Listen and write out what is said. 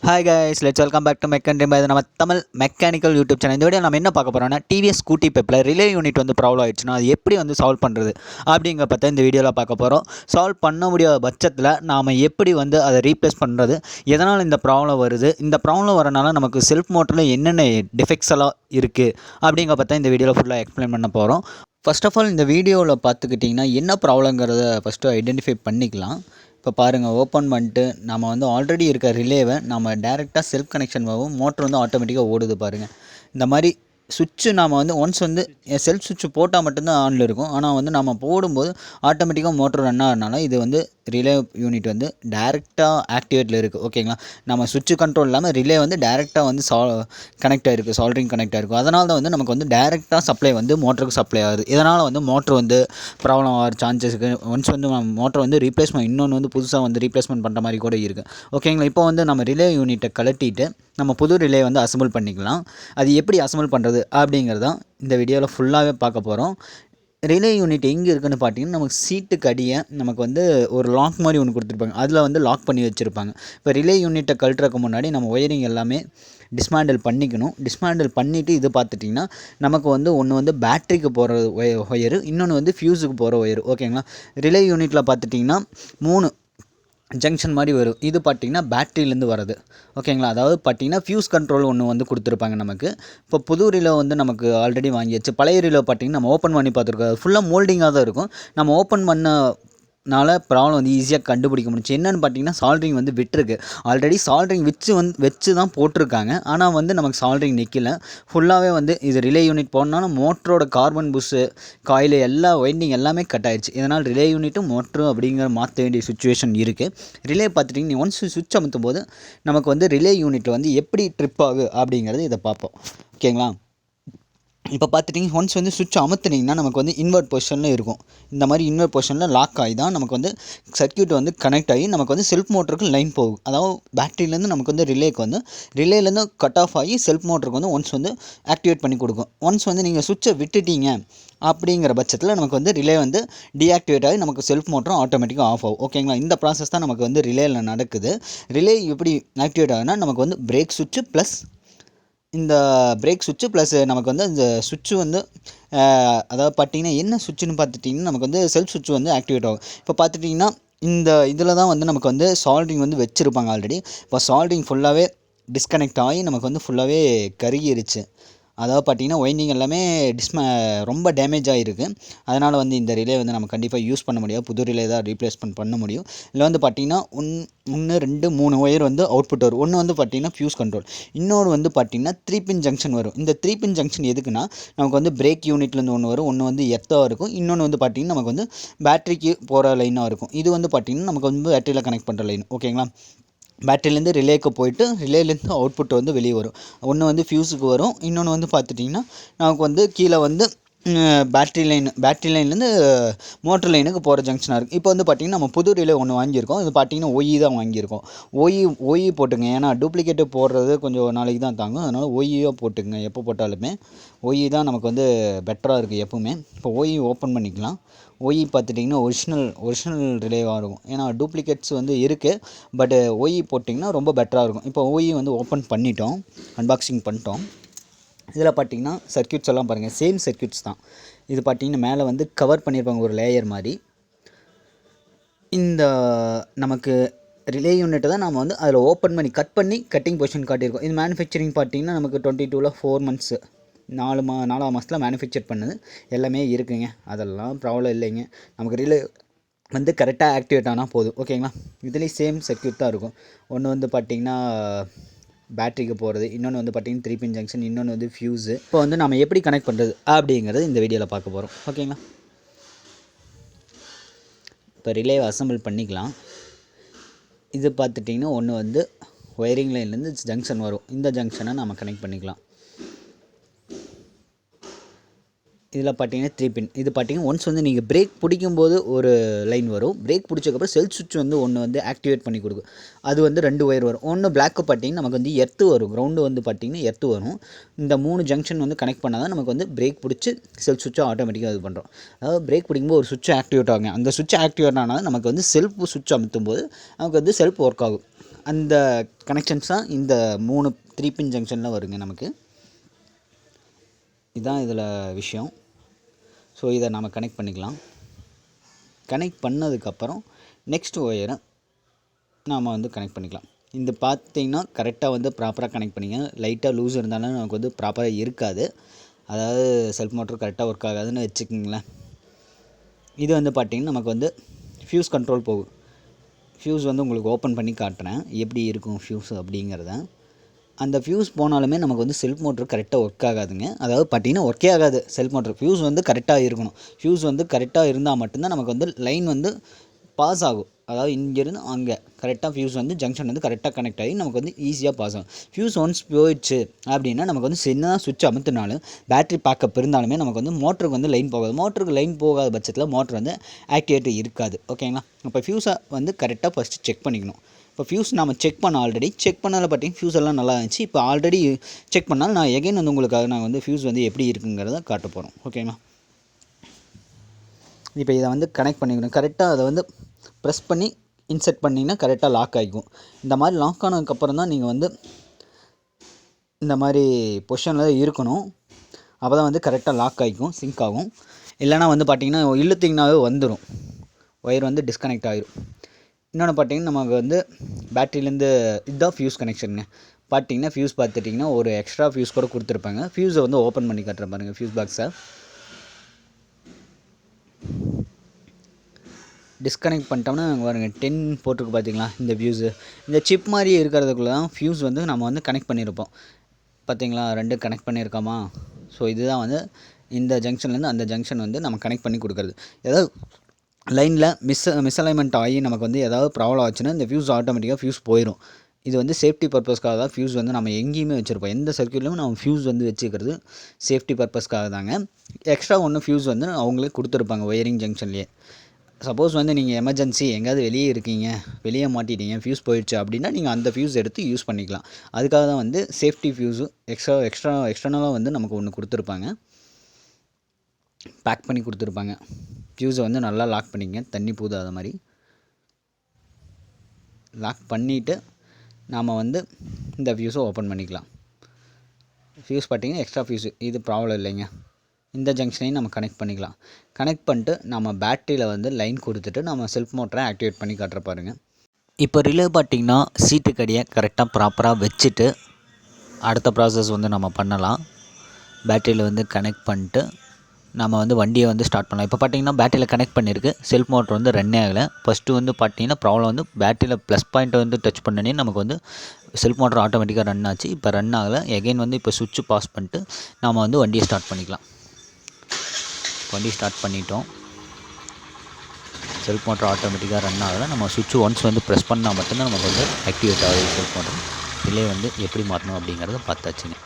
Hi guys, let's welcome back to Mech and Dream by the நம்ம Tamil mechanical YouTube channel. இந்த video நம்ம என்ன பார்க்க போகிறோம்னா டிவிஎஸ் ஸ்கூட்டி பெப்பில் ரிலே யூனிட் வந்து ப்ராப்ளம் ஆயிடுச்சுன்னா அது எப்படி வந்து சால்வ் பண்ணுறது அப்படிங்கிற பார்த்தா இந்த வீடியோவில் பார்க்க போகிறோம். சால்வ் பண்ண முடியாத பட்சத்தில் நாம் எப்படி வந்து அதை ரீப்ளேஸ் பண்ணுறது, எதனால் இந்த ப்ராப்ளம் வருது, இந்த ப்ராப்ளம் வரனால நமக்கு செல்ஃப் மோட்டரில் என்னென்ன டிஃபெக்ட்ஸ் எல்லாம் இருக்குது அப்படிங்கிற பார்த்தா இந்த வீடியோவில் ஃபுல்லாக எக்ஸ்பிளைன் பண்ண போகிறோம். ஃபர்ஸ்ட் ஆஃப் ஆல் இந்த வீடியோவில் பார்த்துக்கிட்டிங்கன்னா என்ன ப்ராப்ளங்கிறத ஃபஸ்ட்டு ஐடென்டிஃபை பண்ணிக்கலாம். இப்போ பாருங்கள், ஓப்பன் பண்ணிட்டு நம்ம வந்து ஆல்ரெடி இருக்க ரிலேவை நம்ம டேரெக்டாக செல்ஃப் கனெக்ஷன் ஆகும், மோட்ரு வந்து ஆட்டோமேட்டிக்காக ஓடுது பாருங்கள். இந்த மாதிரி சுவிட்சு நாம் வந்து ஒன்ஸ் வந்து செல்ஃப் சுவிட்சு போட்டால் மட்டும்தான் ஆனில் இருக்கும். ஆனால் வந்து நம்ம போடும்போது ஆட்டோமேட்டிக்காக மோட்ரு ரன் ஆகிறதுனால இது வந்து ரிலே யூனிட் வந்து டேரெக்டாக ஆக்டிவேட்டில் இருக்குது. ஓகேங்களா, நம்ம சுவிட்சு கண்ட்ரோல் இல்லாமல் ரிலே வந்து டேரெக்டாக வந்து கனெக்ட் ஆகிருக்கு, சால்ட்ரிங் கனெக்ட் ஆகிருக்கும். அதனால தான் வந்து நமக்கு வந்து டேரெக்டாக சப்ளை வந்து மோட்டருக்கு சப்ளை ஆகுது. இதனால் வந்து மோட்ரு வந்து ப்ராப்ளம் ஆகிற சான்சஸ் இருக்குது. ஒன்ஸ் வந்து மோட்டரை வந்து ரீப்ளேஸ்மெண்ட் இன்னொன்று வந்து புதுசாக வந்து ரீப்ளேஸ்மெண்ட் பண்ணுற மாதிரி கூட இருக்குது. ஓகேங்களா, இப்போ வந்து நம்ம ரிலே யூனிட்டை கழட்டிட்டு நம்ம புது ரிலே வந்து அசம்பிள் பண்ணிக்கலாம். அது எப்படி அசம்பிள் பண்ணுறது அப்படிங்கிறது தான் இந்த வீடியோவில் ஃபுல்லாகவே பார்க்க போகிறோம். ரிலே யூனிட் எங்கே இருக்குதுன்னு பார்த்தீங்கன்னா, நமக்கு சீட்டுக்கு அடியே நமக்கு வந்து ஒரு லாக் மாதிரி ஒன்று கொடுத்துருப்பாங்க. அதில் வந்து லாக் பண்ணி வச்சுருப்பாங்க. இப்போ ரிலே யூனிட்டை கழட்டுறதுக்கு முன்னாடி நம்ம ஒயரிங் எல்லாமே டிஸ்மேண்டில் பண்ணிக்கணும். டிஸ்மேண்டில் பண்ணிவிட்டு இது பார்த்துட்டிங்கன்னா நமக்கு வந்து ஒன்று வந்து பேட்ரிக்கு போகிற ஒயரு, இன்னொன்று வந்து ஃபியூஸுக்கு போகிற ஒயரு. ஓகேங்களா, ரிலே யூனிட்டில் பார்த்துட்டிங்கன்னா 3 ஜங்ஷன் மாதிரி வரும். இது பார்த்திங்கன்னா பேட்டரியிலேருந்து வரது. ஓகேங்களா, அதாவது பார்த்திங்கன்னா ஃபியூஸ் கண்ட்ரோல் ஒன்று வந்து கொடுத்துருப்பாங்க நமக்கு. இப்போ புது ரிலோ வந்து நமக்கு ஆல்ரெடி வாங்கியாச்சு. பழைய ரிலோ பார்த்திங்கன்னா நம்ம ஓப்பன் பண்ணி பார்த்துருக்கோம், அது ஃபுல்லாக மோல்டிங்காக தான் இருக்கும். நம்ம ஓப்பன் பண்ணனால ப்ராப்ளம் வந்து ஈஸியாக கண்டுபிடிக்க முடிச்சு. என்னென்னு பார்த்தீங்கன்னா, சால்ட்ரிங் வந்து விட்டுருக்கு. ஆல்ரெடி சால்ட்ரிங் வச்சு தான் போட்டிருக்காங்க. ஆனால் வந்து நமக்கு சால்ட்ரிங் நிற்கல. ஃபுல்லாகவே வந்து இது ரிலே யூனிட் போனாலும் மோட்டரோட கார்பன் புஷ்ஷு காயில் எல்லா வைண்டிங் எல்லாமே கட் ஆகிடுச்சு. இதனால் ரிலே யூனிட்டும் மோட்ரு அப்படிங்கிற மாற்ற வேண்டிய சுச்சுவேஷன் இருக்குது. ரிலே பார்த்துட்டிங்கன்னா ஒன்ஸ் சுவிட்ச் அமுத்தும் போது நமக்கு வந்து ரிலே யூனிட்டில் வந்து எப்படி ட்ரிப் ஆகுது அப்படிங்கிறது இதை பார்ப்போம். ஓகேங்களா, இப்போ பார்த்துட்டிங்க ஒன்ஸ் வந்து சுவிட்ச் அமுத்துனீங்கன்னா நமக்கு வந்து இன்வெர்ட் பொசிஷனில் இருக்கும். இந்த மாதிரி இன்வெர்ட் பொசிஷனில் லாக் ஆகி தான் நமக்கு வந்து சர்க்யூட் வந்து கனெக்ட் ஆகி நமக்கு வந்து செல்ஃப் மோட்டருக்கு லைன் போகும். அதாவது பேட்டரியிலேருந்து நமக்கு வந்து ரிலேக்கு வந்து ரிலேலேருந்து கட் ஆஃப் ஆகி செல்ஃப் மோட்டருக்கு வந்து ஒன்ஸ் வந்து ஆக்டிவேட் பண்ணி கொடுக்கும். ஒன்ஸ் வந்து நீங்கள் சுவிட்சை விட்டுட்டீங்க அப்படிங்கிற பட்சத்தில் நமக்கு வந்து ரிலே வந்து டீஆக்டிவேட் ஆகி நமக்கு செல்ஃப் மோட்டரும் ஆட்டோமேட்டிக்காக ஆஃப் ஆகும். ஓகேங்களா, இந்த ப்ராசஸ் தான் நமக்கு வந்து ரிலேயில் நடக்குது. ரிலே எப்படி ஆக்டிவேட் ஆகுதுன்னா நமக்கு வந்து பிரேக் சுவிட்சு ப்ளஸ் இந்த பிரேக் சுவிட்சு ப்ளஸ் நமக்கு வந்து இந்த சுவிட்சு வந்து அதாவது பார்த்திங்கன்னா என்ன சுவிட்சுன்னு பார்த்துட்டிங்கன்னா நமக்கு வந்து செல்ஃப் சுவிட்சு வந்து ஆக்டிவேட் ஆகும். இப்போ பார்த்துட்டிங்கன்னா இந்த இதில் தான் வந்து நமக்கு வந்து சால்ட்ரிங் வந்து வச்சுருப்பாங்க ஆல்ரெடி. இப்போ சால்ட்ரிங் ஃபுல்லாகவே டிஸ்கனெக்ட் ஆகி நமக்கு வந்து ஃபுல்லாகவே கருகிருச்சு. அதாவது பார்த்திங்கன்னா வைண்டிங் எல்லாமே ரொம்ப டேமேஜ் ஆகிருக்கு. அதனால் வந்து இந்த ரிலே வந்து நம்ம கண்டிப்பாக யூஸ் பண்ண முடியாது. புது ரிலே தான் ரீப்ளேஸ்மெண்ட் பண்ண முடியும். இதில் வந்து பார்த்திங்கன்னா 1 2 3 ஒயர் வந்து அவுட்புட் வரும். ஒன்று வந்து பார்த்திங்கன்னா ஃபியூஸ் கண்ட்ரோல், இன்னொரு வந்து பார்த்திங்கன்னா 3 பின் ஜங்ஷன் வரும். இந்த 3 பின் ஜங்ஷன் எதுக்குன்னா நமக்கு வந்து பிரேக் யூனிட்லேருந்து ஒன்று வரும், ஒன்று வந்து எர்த்தாக இருக்கும், இன்னொன்று வந்து பார்த்திங்கன்னா நமக்கு வந்து பேட்டரிக்கு போகிற லைனாக இருக்கும். இது வந்து பார்த்திங்கன்னா நமக்கு வந்து பேட்டரியில் கனெக்ட் பண்ணுற லைன். ஓகேங்களா, பேட்டரிலேருந்து ரிலேக்கு போயிட்டு ரிலேலேருந்து அவுட்புட் வந்து வெளியே வரும். ஒன்று வந்து ஃபியூஸுக்கு வரும், இன்னொன்று வந்து பார்த்துட்டிங்கன்னா நமக்கு வந்து கீழே வந்து பேட்ரி லைன்லேருந்து மோட்டர் லைனுக்கு போகிற ஜங்ஷனாக இருக்குது. இப்போ வந்து பார்த்திங்கன்னா நம்ம புது ரிலே ஒன்று வாங்கியிருக்கோம். இது பார்த்திங்கன்னா ஒய் தான் வாங்கியிருக்கோம். ஒய் போட்டுங்க, ஏன்னா டூப்ளிகேட்டு போடுறது கொஞ்சம் நாளைக்கு தான் தாங்கும். அதனால் ஒய்யாக போட்டுங்க. எப்போ போட்டாலுமே ஒய் தான் நமக்கு வந்து பெட்டராக இருக்குது எப்போவுமே. இப்போ ஒய் ஓப்பன் பண்ணிக்கலாம். ஒய் பார்த்துட்டிங்கன்னா ஒரிஜினல் ரிலேவாக இருக்கும். ஏன்னா டூப்ளிகேட்ஸ் வந்து இருக்குது, பட் ஒய் போட்டிங்கன்னா ரொம்ப பெட்டராக இருக்கும். இப்போ ஒய் வந்து ஓப்பன் பண்ணிட்டோம், அன்பாக்சிங் பண்ணிட்டோம். இதில் பார்த்திங்கன்னா சர்க்யூட்ஸ் எல்லாம் பாருங்கள், சேம் சர்க்யூட்ஸ் தான். இது பார்த்திங்கன்னா மேலே வந்து கவர் பண்ணியிருப்பாங்க ஒரு லேயர் மாதிரி. இந்த நமக்கு ரிலே யூனிட்டை தான் நம்ம வந்து அதில் ஓப்பன் பண்ணி கட்டிங் பொசிஷன் காட்டியிருக்கோம். இது மேனுஃபேக்சரிங் பார்த்திங்கன்னா நமக்கு 22 4 months 4 மாதத்தில் மேனுஃபேக்சர் பண்ணது எல்லாமே இருக்குங்க. அதெல்லாம் ப்ராப்ளம் இல்லைங்க. நமக்கு ரிலே வந்து கரெக்டாக ஆக்டிவேட் ஆனால் போதும். ஓகேங்களா, இதுலேயும் சேம் சர்க்யூட் தான் இருக்கும். ஒன்று வந்து பார்த்திங்கன்னா பேட்டரிக்கு போகிறது, இன்னொன்று வந்து பார்த்திங்கன்னா 3 பின் ஜங்ஷன், இன்னொன்று வந்து ஃபியூஸு. இப்போ வந்து நம்ம எப்படி கனெக்ட் பண்ணுறது அப்படிங்கிறது இந்த வீடியோவில் பார்க்க போகிறோம். ஓகேங்களா, இப்போ ரிலேவை அசம்பிள் பண்ணிக்கலாம். இது பார்த்துட்டிங்கன்னா ஒன்று வந்து ஒயரிங் லைன்லேருந்து ஜங்ஷன் வரும். இந்த ஜங்ஷனை நம்ம கனெக்ட் பண்ணிக்கலாம். இதில் பார்த்திங்கன்னா 3 பின். இது பார்த்திங்கன்னா ஒன்ஸ் வந்து நீங்கள் பிரேக் பிடிக்கும்போது ஒரு லைன் வரும். பிரேக் பிடிச்சக்கப்புறம் செல்ஃப் சுவிட்ச் வந்து ஒன்று வந்து ஆக்டிவேட் பண்ணி கொடுக்கும். அது வந்து 2 ஒயர் வரும். ஒன்று பிளாக்கு பார்த்திங்கன்னா நமக்கு வந்து எர்த்து வரும், கிரவுண்டு வந்து பார்த்திங்கன்னா எர்த்து வரும். இந்த 3 ஜங்ஷன் வந்து கனெக்ட் பண்ணால் தான் நமக்கு வந்து பிரேக் பிடிச்சி செல்ஃப் சுவிட்சை ஆட்டோமேட்டிக்காக இது பண்ணுறோம். அதாவது பிரேக் பிடிக்கும்போது ஒரு சுவிட்ச் ஆக்டிவேட் ஆகுங்க. அந்த சுவிட்ச் ஆக்டிவேட் ஆனால் நமக்கு வந்து செல்ஃப் சுவிட்ச் அமுத்தும் போது நமக்கு வந்து செல்ஃப் ஒர்க் ஆகும். அந்த கனெக்ஷன்ஸ் தான் இந்த 3 பின் ஜங்ஷனில் வருங்க நமக்கு. இதுதான் இதில் விஷயம். ஸோ இதை நம்ம கனெக்ட் பண்ணிக்கலாம். கனெக்ட் பண்ணதுக்கப்புறம் நெக்ஸ்ட் ஒயரை நாம் வந்து கனெக்ட் பண்ணிக்கலாம். இந்த பார்த்திங்கன்னா கரெக்டாக வந்து ப்ராப்பராக கனெக்ட் பண்ணிங்க. லைட்டாக லூஸ் இருந்தாலும் நமக்கு வந்து ப்ராப்பராக இருக்காது. அதாவது செல்ஃப் மோட்டர் கரெக்டாக ஒர்க் ஆகாதுன்னு வச்சுக்கோங்களேன். இது வந்து பார்த்திங்கன்னா நமக்கு வந்து ஃப்யூஸ் கண்ட்ரோல் போகும். ஃப்யூஸ் வந்து உங்களுக்கு ஓப்பன் பண்ணி காட்டுறேன் எப்படி இருக்கும் ஃப்யூஸ் அப்படிங்கிறத. அந்த ஃப்யூஸ் போனாலுமே நமக்கு வந்து செல்ஃப் மோட்டர் கரெக்டாக ஒர்க் ஆகாதுங்க. அதாவது பார்த்திங்கன்னா ஒர்க்கே ஆகாது செல்ஃப் மோட்டர். ஃப்யூஸ் வந்து கரெக்டாக இருக்கணும். ஃப்யூஸ் வந்து கரெக்டாக இருந்தால் மட்டும்தான் நமக்கு வந்து லைன் வந்து பாஸ் ஆகும். அதாவது இங்கேருந்து அங்கே கரெக்டாக ஃப்யூஸ் வந்து ஜங்ஷன் வந்து கரெக்டாக கனெக்ட் ஆகி நமக்கு வந்து ஈஸியாக பாஸ் ஆகும். ஃப்யூஸ் ஒன்ஸ் போயிடுச்சு அப்படின்னா நமக்கு வந்து சின்னதாக சுவிட்ச் அமுத்தினாலும் பேட்டரி பேக்கப் இருந்தாலுமே நமக்கு வந்து மோட்டருக்கு வந்து லைன் போகாது. மோட்டருக்கு லைன் போகாத பட்சத்தில் மோட்டர் வந்து ஆக்டிவேட் இருக்காது. ஓகேங்களா? இப்போ ஃப்யூஸை வந்து கரெக்டாக ஃபஸ்ட்டு செக் பண்ணிக்கணும். இப்போ ஃப்யூஸ் நம்ம செக் ஆல்ரெடி செக் பண்ணதில் பார்த்தீங்கன்னா ஃப்யூஸ் எல்லாம் நல்லா இருந்துச்சு. இப்போ ஆல்ரெடி செக் பண்ணாலும் நான் எகைன் வந்து உங்களுக்காக நான் வந்து ஃப்யூஸ் வந்து எப்படி இருக்குங்கிறத காட்ட போகிறோம். ஓகேங்களா? இப்போ இதை வந்து கனெக்ட் பண்ணிக்கணும். கரெக்டாக அதை வந்து ப்ரெஸ் பண்ணி இன்செர்ட் பண்ணிங்கன்னா கரெக்டாக லாக் ஆகிக்கும். இந்த மாதிரி லாக் ஆனதுக்கப்புறம் தான் நீங்கள் வந்து இந்த மாதிரி பொசிஷனில் இருக்கணும். அப்போ தான் வந்து கரெக்டாக லாக் ஆகிக்கும், சிங்க் ஆகும். இல்லைனா வந்து பார்த்திங்கன்னா இழுத்திங்கனாவே வந்துடும், ஒயர் வந்து டிஸ்கனெக்ட் ஆகிடும். இன்னொன்று பார்த்திங்கன்னா நமக்கு வந்து பேட்டரியிலேருந்து இதுதான் ஃப்யூஸ் கனெக்ஷனுங்க. பார்த்திங்கன்னா ஃப்யூஸ் பார்த்துட்டிங்கன்னா ஒரு எக்ஸ்ட்ரா ஃப்யூஸ் கூட கொடுத்துருப்பாங்க. ஃப்யூஸை வந்து ஓப்பன் பண்ணி காட்டுற பாருங்கள். ஃப்யூஸ் பாக்ஸை டிஸ்கனெக்ட் பண்ணிட்டோம்னா பாருங்கள் 10 போட்டிருக்கு பார்த்தீங்களா? இந்த ஃப்யூஸு இந்த சிப் மாதிரி இருக்கிறதுக்குள்ள தான் ஃப்யூஸ் வந்து நம்ம வந்து கனெக்ட் பண்ணியிருப்போம். பார்த்தீங்களா 2 கனெக்ட் பண்ணியிருக்கோமா? ஸோ இதுதான் வந்து இந்த ஜங்ஷன்லேருந்து அந்த ஜங்ஷன் வந்து நம்ம கனெக்ட் பண்ணி கொடுக்குறது. ஏதாவது லைனில் மிஸ்அலைன்மெண்ட் ஆகி நமக்கு வந்து ஏதாவது ப்ராப்ளம் ஆச்சுன்னா இந்த ஃப்யூஸ் ஆட்டோமேட்டிக்காக ஃப்யூஸ் போயிடும். இது வந்து சேஃப்டி பர்பஸ்க்காக தான் ஃப்யூஸ் வந்து நம்ம எங்கேயுமே வச்சுருப்போம். எந்த சர்க்யூட்லையும் நம்ம ஃப்யூஸ் வந்து வச்சுக்கிறது சேஃப்டி பர்பஸ்க்காக தாங்க. எக்ஸ்ட்ரா ஒன்று ஃப்யூஸ் வந்து அவங்களே கொடுத்துருப்பாங்க ஒயரிங் ஜங்ஷன்லேயே. சப்போஸ் வந்து நீங்கள் எமர்ஜென்சி எங்கேயாவது வெளியே இருக்கீங்க, வெளியே மாட்டிட்டீங்க, ஃப்யூஸ் போயிடுச்சு அப்படின்னா நீங்கள் அந்த ஃப்யூஸ் எடுத்து யூஸ் பண்ணிக்கலாம். அதுக்காக தான் வந்து சேஃப்டி ஃப்யூஸு எக்ஸ்டர்னலாக வந்து நமக்கு ஒன்று கொடுத்துருப்பாங்க, பேக் பண்ணி கொடுத்துருப்பாங்க. ஃப்யூஸை வந்து நல்லா லாக் பண்ணிங்க, தண்ணி பூதாத மாதிரி லாக் பண்ணிவிட்டு நாம் வந்து இந்த ஃப்யூஸை ஓப்பன் பண்ணிக்கலாம். ஃப்யூஸ் பார்த்திங்கன்னா எக்ஸ்ட்ரா ஃப்யூஸு இது ப்ராப்ளம் இல்லைங்க. இந்த ஜங்ஷனையும் நம்ம கனெக்ட் பண்ணிக்கலாம். கனெக்ட் பண்ணிட்டு நம்ம பேட்டரியில் வந்து லைன் கொடுத்துட்டு நம்ம செல்ஃப் மோட்டரை ஆக்டிவேட் பண்ணி காட்டுற பாருங்கள். இப்போ ரிலே பார்த்திங்கன்னா சீட்டுக்கடியை கரெக்டாக ப்ராப்பராக வச்சுட்டு அடுத்த ப்ராசஸ் வந்து நம்ம பண்ணலாம். பேட்டரியில் வந்து கனெக்ட் பண்ணிட்டு நம்ம வந்து வண்டியை வந்து ஸ்டார்ட் பண்ணலாம். இப்போ பார்த்திங்கன்னா பேட்டரியில் கனெக்ட் பண்ணியிருக்கு, செல்ஃப் மோட்டர் வந்து ரன்னே ஆகலை. ஃபஸ்ட்டு வந்து பார்த்திங்கன்னா ப்ராப்ளம் வந்து பேட்டரியில் ப்ளஸ் பாயிண்ட்டை வந்து டச் பண்ணனே நமக்கு வந்து செல்ஃப் மோட்டர் ஆட்டோமேட்டிக்காக ரன் ஆச்சு. இப்போ ரன் ஆகலை. எகைன் வந்து இப்போ சுவிட்சு பாஸ் பண்ணிட்டு நம்ம வந்து வண்டியை ஸ்டார்ட் பண்ணிக்கலாம். வண்டி ஸ்டார்ட் பண்ணிட்டோம். செல்ஃப் மோட்டர் ஆட்டோமேட்டிக்காக ரன் ஆகலை. நம்ம சுவிட்சு ஒன்ஸ் வந்து ப்ரெஸ் பண்ணால் மட்டும்தான் நமக்கு வந்து ஆக்டிவேட் ஆகுது செல்ஃப் மோட்டர். ரிலே வந்து எப்படி மாற்றணும் அப்படிங்கிறத பார்த்தாச்சுங்க.